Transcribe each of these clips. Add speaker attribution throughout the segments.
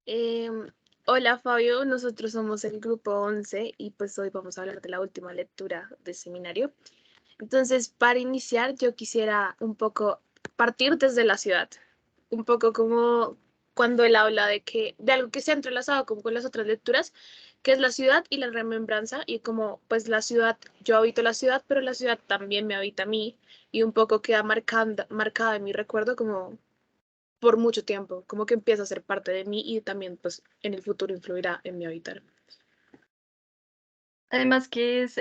Speaker 1: Em, Hola Fabio, nosotros somos el grupo 11 y pues hoy vamos a hablar de la última lectura del seminario. Entonces, para iniciar, yo quisiera un poco partir desde la ciudad, un poco como cuando él habla de algo que se ha entrelazado como con las otras lecturas, que es la ciudad y la remembranza y como pues la ciudad, yo habito la ciudad, pero la ciudad también me habita a mí y un poco queda marcada en mi recuerdo como por mucho tiempo, como que empieza a ser parte de mí y también pues en el futuro influirá en mi habitar.
Speaker 2: Además que es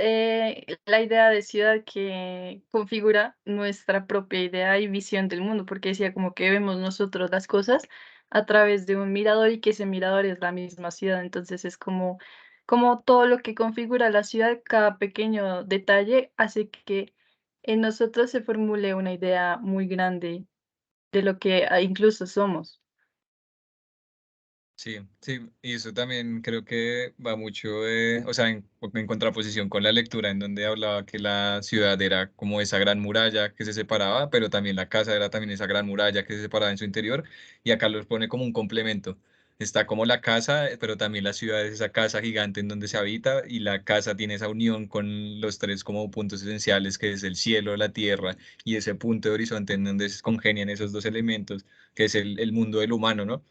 Speaker 2: la idea de ciudad que configura nuestra propia idea y visión del mundo, porque decía como que vemos nosotros las cosas a través de un mirador y que ese mirador es la misma ciudad. Entonces es como todo lo que configura la ciudad, cada pequeño detalle hace que en nosotros se formule una idea muy grande de lo que incluso somos.
Speaker 3: Sí, sí, y eso también creo que va mucho, o sea, en contraposición con la lectura, en donde hablaba que la ciudad era como esa gran muralla que se separaba, pero también la casa era también esa gran muralla que se separaba en su interior, y acá los pone como un complemento. Está como la casa, pero también la ciudad es esa casa gigante en donde se habita, y la casa tiene esa unión con los tres como puntos esenciales, que es el cielo, la tierra, y ese punto de horizonte en donde se congenian esos dos elementos, que es el mundo del humano, ¿no?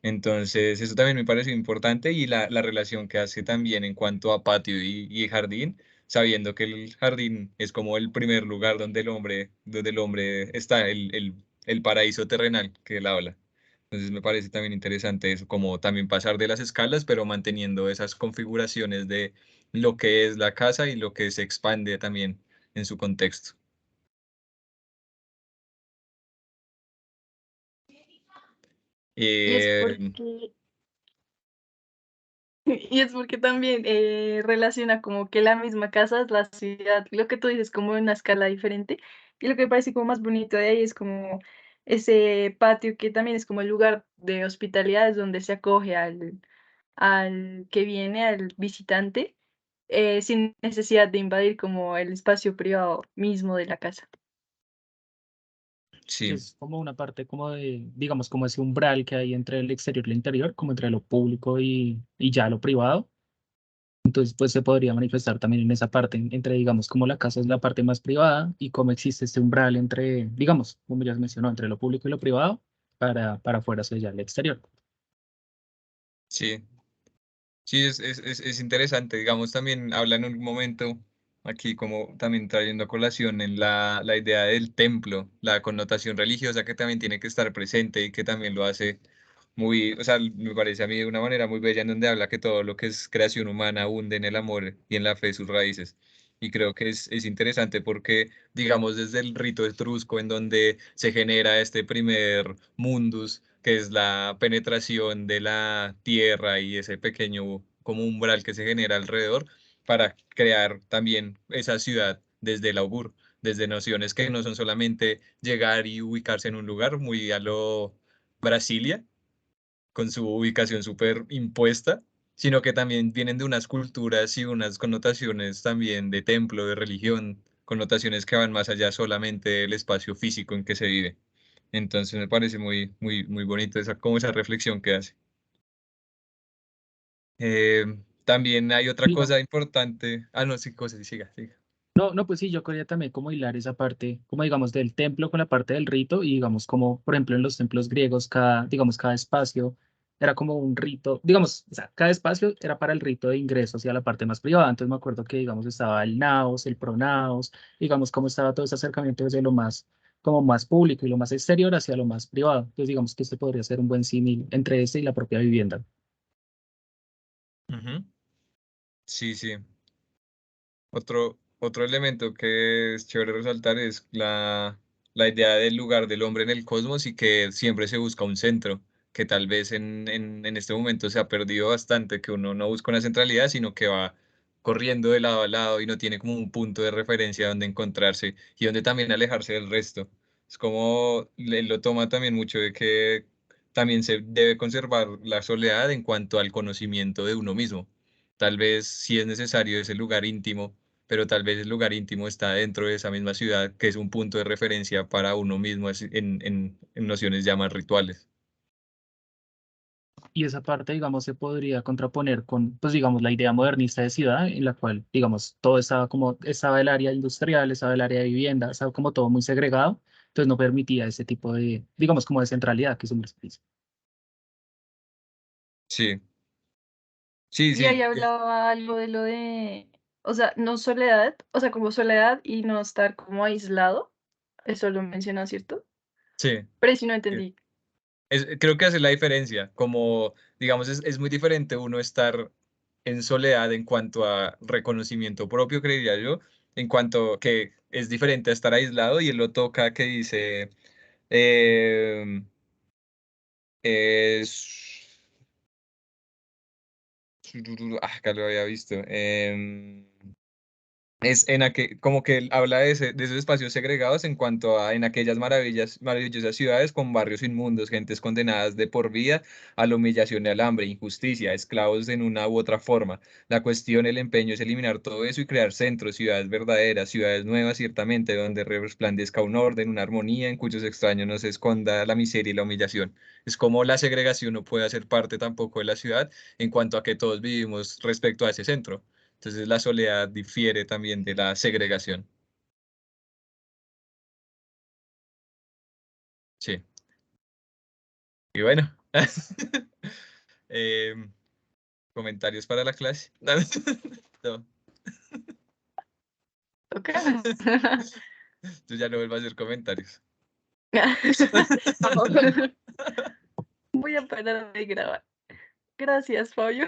Speaker 3: Entonces, eso también me parece importante y la relación que hace también en cuanto a patio y jardín, sabiendo que el jardín es como el primer lugar donde el hombre está, el paraíso terrenal que él habla. Entonces, me parece también interesante eso, como también pasar de las escalas, pero manteniendo esas configuraciones de lo que es la casa y lo que se expande también en su contexto.
Speaker 2: Y es
Speaker 3: Eh,
Speaker 2: porque Y es porque también relaciona como que la misma casa es la ciudad, lo que tú dices como en una escala diferente. Y lo que me parece como más bonito de ahí es como ese patio que también es como el lugar de hospitalidades donde se acoge al que viene, al visitante, sin necesidad de invadir como el espacio privado mismo de la casa.
Speaker 4: Sí,
Speaker 3: sí,
Speaker 4: es como una parte como de, digamos, como ese umbral que hay entre el exterior y el interior, como entre lo público y ya lo privado. Entonces, pues se podría manifestar también en esa parte, entre, digamos, como la casa es la parte más privada y cómo existe este umbral entre, digamos, como ya se mencionó, entre lo público y lo privado para afuera hacia allá el exterior.
Speaker 3: sí. Sí, es interesante. Digamos, también habla en un momento aquí como también trayendo a colación en la idea del templo, la connotación religiosa que también tiene que estar presente y que también lo hace muy, o sea, me parece a mí de una manera muy bella en donde habla que todo lo que es creación humana hunde en el amor y en la fe sus raíces. Y creo que es interesante porque, digamos, desde el rito etrusco en donde se genera este primer mundus, que es la penetración de la tierra y ese pequeño como umbral que se genera alrededor para crear también esa ciudad desde el augur, desde nociones que no son solamente llegar y ubicarse en un lugar muy a lo Brasilia, con su ubicación súper impuesta, sino que también vienen de unas culturas y unas connotaciones también de templo, de religión, connotaciones que van más allá solamente del espacio físico en que se vive. Entonces me parece muy, muy, muy bonito esa, como esa reflexión que hace. También hay otra
Speaker 4: Digo,
Speaker 3: cosa importante. Ah, no, sí, cosa, sí, siga, siga.
Speaker 4: no, no, pues sí, yo quería también como hilar esa parte, como digamos, del templo con la parte del rito y digamos, como por ejemplo en los templos griegos, digamos, cada espacio era como un rito, digamos, o sea, cada espacio era para el rito de ingreso hacia la parte más privada. Entonces me acuerdo que, digamos, estaba el naos, el pronaos, digamos, cómo estaba todo ese acercamiento desde lo más, como más público y lo más exterior hacia lo más privado. Entonces digamos que este podría ser un buen símil entre este y la propia vivienda.
Speaker 3: Ujú. Sí, sí. Otro elemento que es chévere resaltar es la idea del lugar del hombre en el cosmos y que siempre se busca un centro, que tal vez en este momento se ha perdido bastante, que uno no busca una centralidad, sino que va corriendo de lado a lado y no tiene como un punto de referencia donde encontrarse y donde también alejarse del resto. Es como él lo toma también mucho de que también se debe conservar la soledad en cuanto al conocimiento de uno mismo. Tal vez si es necesario ese lugar íntimo, pero tal vez el lugar íntimo está dentro de esa misma ciudad, que es un punto de referencia para uno mismo en nociones ya más rituales.
Speaker 4: y esa parte, digamos, se podría contraponer con, pues, digamos, la idea modernista de ciudad, en la cual, digamos, todo estaba como, estaba el área industrial, estaba el área de vivienda, estaba como todo muy segregado, entonces no permitía ese tipo de, digamos, como de centralidad que siempre se dice.
Speaker 3: Sí, sí,
Speaker 2: Y ahí
Speaker 3: sí.
Speaker 2: hablaba algo de lo de, o sea, no soledad, o sea, como soledad y no estar como aislado. Eso lo menciona, ¿cierto?
Speaker 3: Sí.
Speaker 2: Pero si no entendí.
Speaker 3: Creo que hace la diferencia, como digamos, es muy diferente uno estar en soledad en cuanto a reconocimiento propio, creería yo, en cuanto que es diferente a estar aislado y él lo toca que dice, eh, es, acá lo había visto, es como que él habla de esos espacios segregados en cuanto a en aquellas maravillosas ciudades con barrios inmundos, gentes condenadas de por vida a la humillación y al hambre, injusticia, esclavos en una u otra forma. La cuestión, el empeño es eliminar todo eso y crear centros, ciudades verdaderas, ciudades nuevas, ciertamente, donde resplandezca un orden, una armonía, en cuyos extraños no se esconda la miseria y la humillación. Es como la segregación no puede hacer parte tampoco de la ciudad en cuanto a que todos vivimos respecto a ese centro. Entonces la soledad difiere también de la segregación. Sí. Y bueno, em, comentarios para la clase. No,
Speaker 2: Ok.
Speaker 3: yo ya no vuelvo a hacer comentarios.
Speaker 2: Voy a parar de grabar. Gracias, Fabio.